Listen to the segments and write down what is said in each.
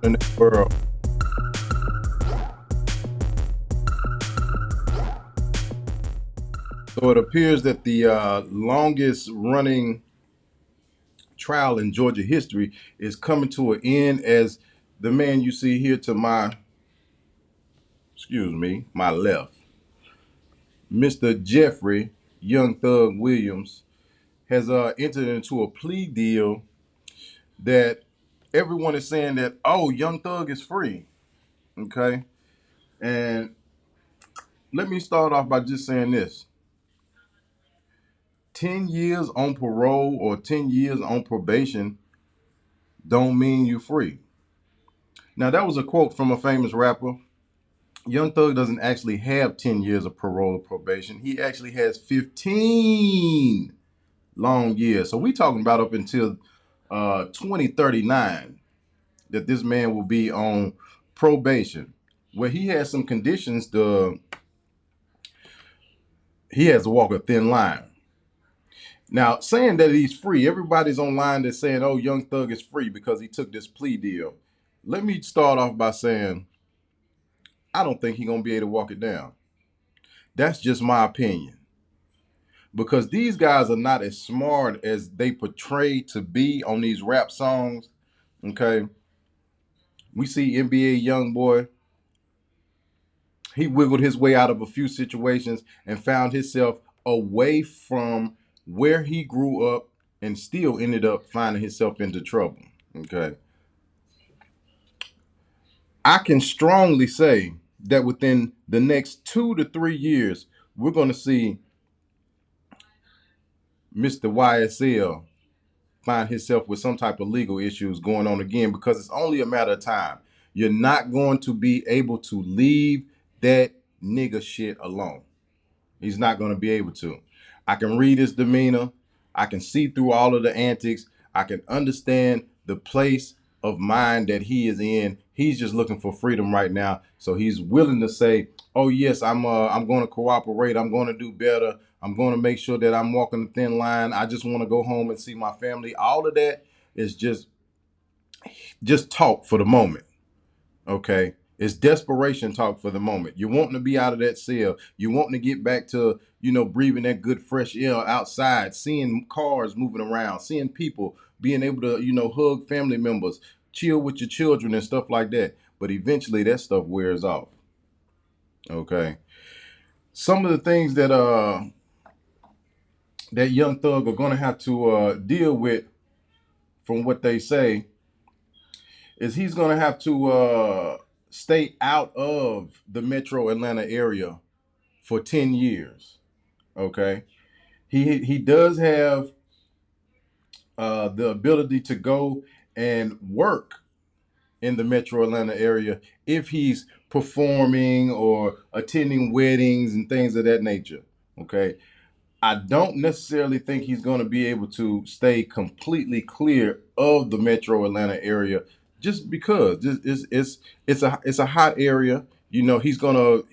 in the world. So it appears that the longest running trial in Georgia history is coming to an end as the man you see here to my left, Mr. Jeffrey Young Thug Williams, has entered into a plea deal that everyone is saying that, oh, Young Thug is free. Okay. And let me start off by just saying this: 10 years on parole or 10 years on probation don't mean you free. Now, that was a quote from a famous rapper. Young Thug doesn't actually have 10 years of parole or probation. He actually has 15 long years. So we talking about up until 2039 that this man will be on probation, where he has some conditions. He has to walk a thin line. Now, saying that he's free, everybody's online that's saying, oh, Young Thug is free because he took this plea deal. Let me start off by saying, I don't think he's going to be able to walk it down. That's just my opinion. Because these guys are not as smart as they portray to be on these rap songs. Okay. We see NBA Youngboy. He wiggled his way out of a few situations and found himself away from where he grew up and still ended up finding himself into trouble. Okay. I can strongly say that within the next 2 to 3 years, we're going to see Mr. YSL find himself with some type of legal issues going on again, because it's only a matter of time. You're not going to be able to leave that nigga shit alone. He's not going to be able to. I can read his demeanor. I can see through all of the antics. I can understand the place of mind that he is in. He's just looking for freedom right now. So he's willing to say, "Oh yes, I'm going to cooperate. I'm going to do better. I'm going to make sure that I'm walking the thin line. I just want to go home and see my family." All of that is just talk for the moment. Okay. It's desperation talk for the moment. You're wanting to be out of that cell. You're wanting to get back to, breathing that good fresh air outside, seeing cars moving around, seeing people, being able to, hug family members, chill with your children and stuff like that. But eventually that stuff wears off. Okay. Some of the things that Young Thug are gonna have to deal with, from what they say, is he's gonna have to stay out of the metro Atlanta area for 10 years. Okay. He does have the ability to go and work in the metro Atlanta area if he's performing or attending weddings and things of that nature. Okay. I don't necessarily think he's going to be able to stay completely clear of the metro Atlanta area, just because it's a hot area. He's gonna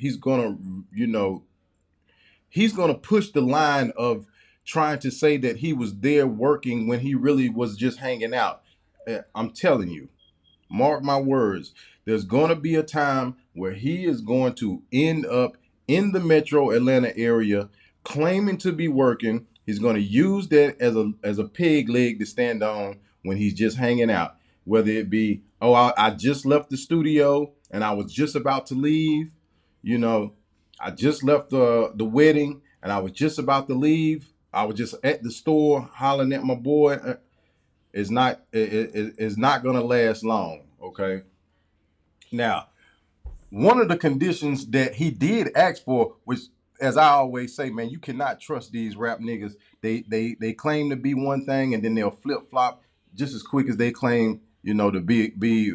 push the line of trying to say that he was there working when he really was just hanging out. I'm telling you, mark my words, there's going to be a time where he is going to end up in the metro Atlanta area claiming to be working. He's going to use that as a peg leg to stand on when he's just hanging out. Whether it be, oh, I just left the studio and I was just about to leave, you know, I just left the wedding and I was just about to leave. I was just at the store hollering at my boy. It's not gonna last long. Okay. Now, one of the conditions that he did ask for, which, as I always say, man, you cannot trust these rap niggas. They claim to be one thing and then they'll flip flop just as quick as they claim, to be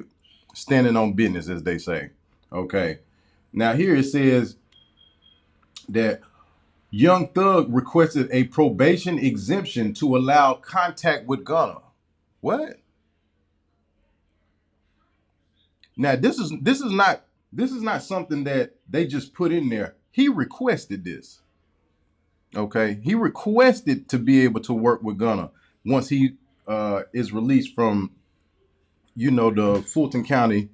standing on business, as they say. Okay. Now here it says that Young Thug requested a probation exemption to allow contact with Gunna. What? Now this is not something that they just put in there. He requested this. Okay, he requested to be able to work with Gunna once he is released from the Fulton County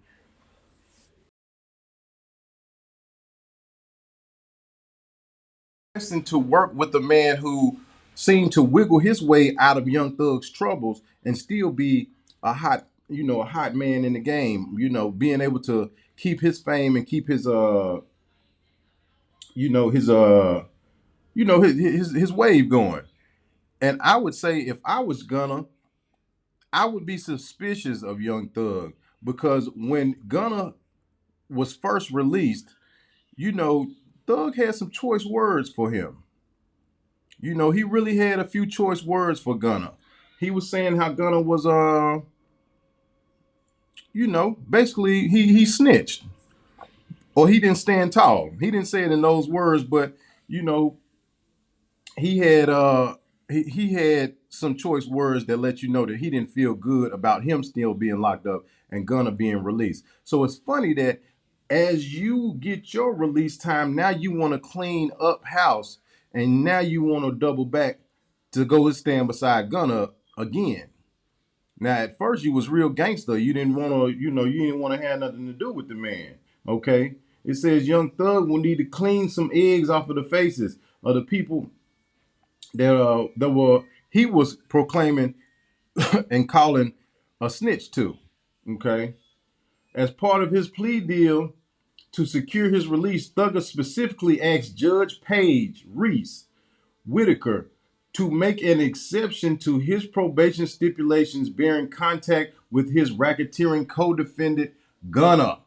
destined to work with a man who seemed to wiggle his way out of Young Thug's troubles and still be a hot man in the game. Being able to keep his fame and keep his you know, his his wave going. And I would say if I was Gunna, I would be suspicious of Young Thug because when Gunna was first released, you know, Thug had some choice words for him. He really had a few choice words for Gunna. He was saying how Gunna was basically he snitched or he didn't stand tall. He didn't say it in those words, but you know, he had he had some choice words that let you know that he didn't feel good about him still being locked up and Gunna being released. So it's funny that as you get your release time, now you want to clean up house and now you want to double back to go and stand beside Gunna again. Now at first you was real gangster. You didn't want to, you didn't want to have nothing to do with the man. Okay. It says Young Thug will need to clean some eggs off of the faces of the people that were he was proclaiming and calling a snitch to. Okay. As part of his plea deal to secure his release, Thugger specifically asked Judge Page Reese Whitaker to make an exception to his probation stipulations bearing contact with his racketeering co-defendant Gunna,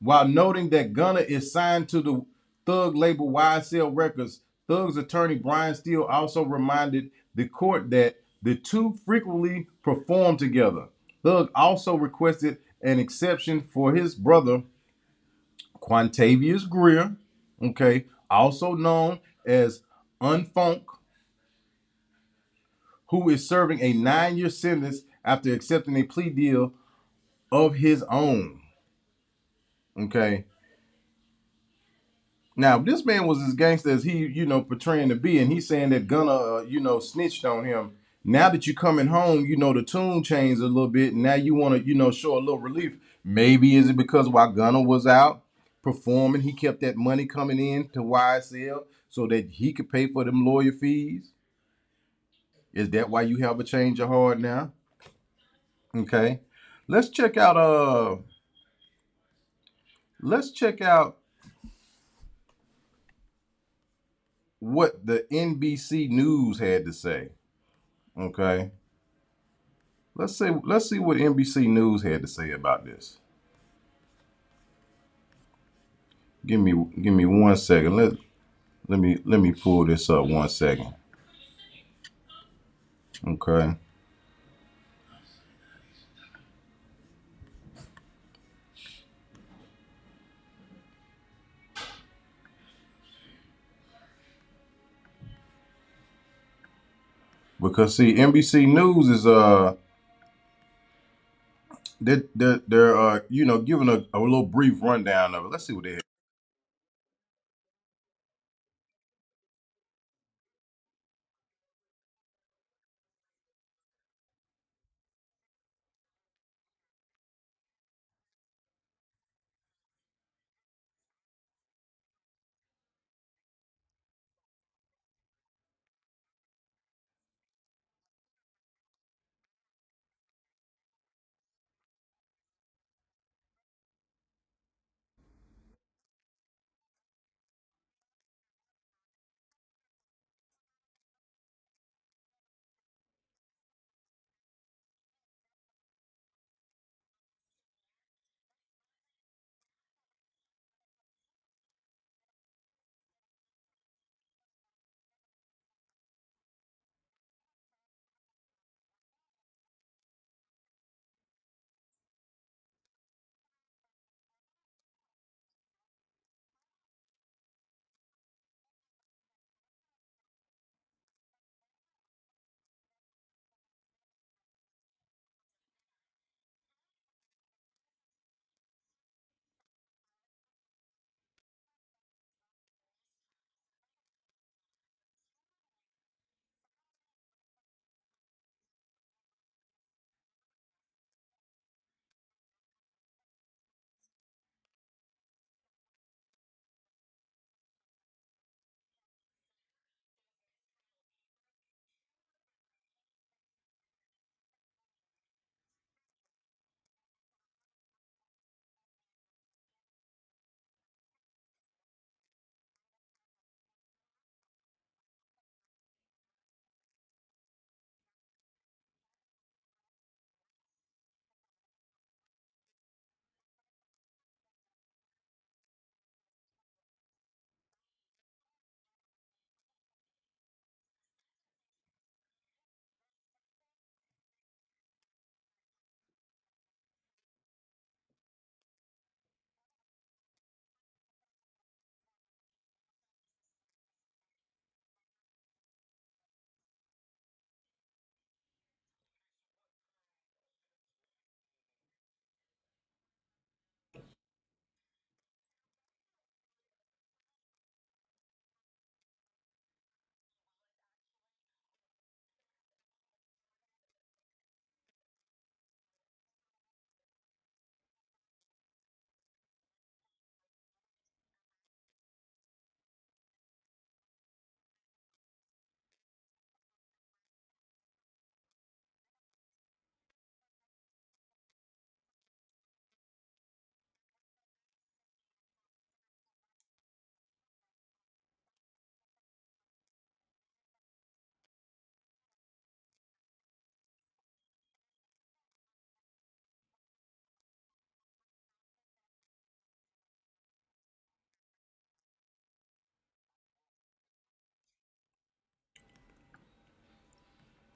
while noting that Gunna is signed to the Thug label YSL Records. Thug's attorney Brian Steele also reminded the court that the two frequently perform together. Thug also requested an exception for his brother Quantavious Greer, okay, also known as Unfunk, who is serving a 9-year sentence after accepting a plea deal of his own. Okay. Now, this man was as gangster as he, portraying to be, and he's saying that Gunna, snitched on him. Now that you're coming home, the tune changed a little bit, and now you want to, show a little relief. Maybe is it because while Gunna was out performing, he kept that money coming in to YSL so that he could pay for them lawyer fees? Is that why you have a change of heart now? Okay. Let's check out let's check out what the NBC News had to say. Okay. Let's see what NBC News had to say about this. Give me 1 second. Let me pull this up 1 second. Okay. Because see, NBC News is they're giving a little brief rundown of it. Let's see what they have.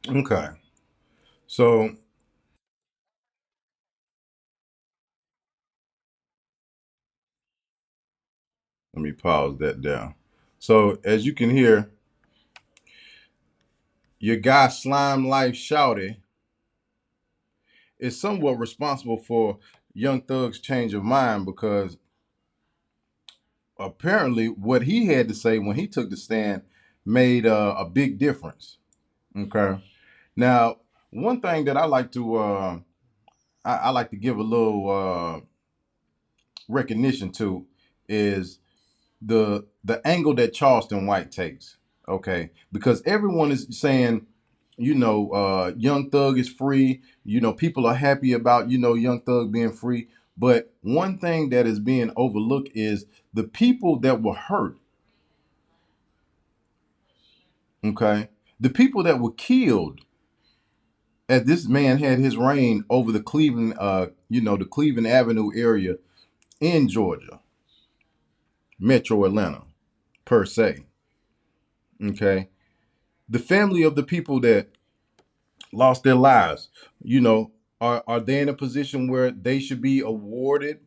Okay. So let me pause that down. So as you can hear, your guy Slime Life Shouty is somewhat responsible for Young Thug's change of mind because apparently what he had to say when he took the stand made a big difference. Okay. Now, one thing that I like to give a little recognition to is the angle that Charleston White takes. Okay, because everyone is saying, Young Thug is free. People are happy about Young Thug being free. But one thing that is being overlooked is the people that were hurt. Okay, the people that were killed as this man had his reign over the Cleveland, the Cleveland Avenue area in Georgia, Metro Atlanta, per se. Okay, the family of the people that lost their lives, are they in a position where they should be awarded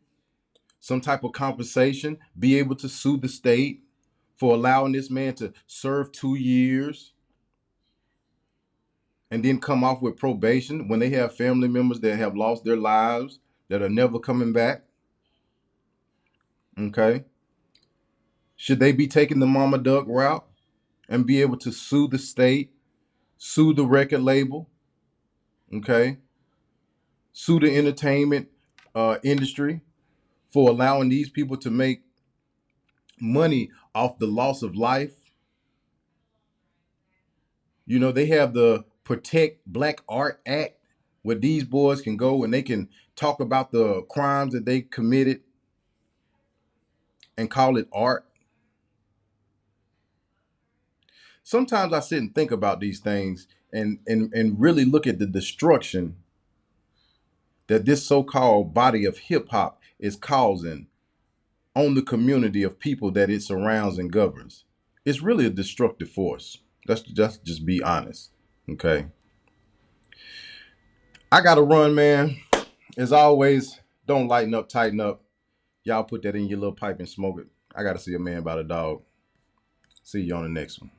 some type of compensation, be able to sue the state for allowing this man to serve 2 years and then come off with probation when they have family members that have lost their lives that are never coming back? Okay. Should they be taking the mama duck route and be able to sue the state, sue the record label, okay, sue the entertainment industry for allowing these people to make money off the loss of life? They have the Protect Black Art Act where these boys can go and they can talk about the crimes that they committed and call it art. Sometimes I sit and think about these things and really look at the destruction that this so-called body of hip hop is causing on the community of people that it surrounds and governs. It's really a destructive force. Let's just be honest. Okay. I gotta run, man. As always, don't lighten up, tighten up. Y'all put that in your little pipe and smoke it. I gotta see a man about a dog. See you on the next one.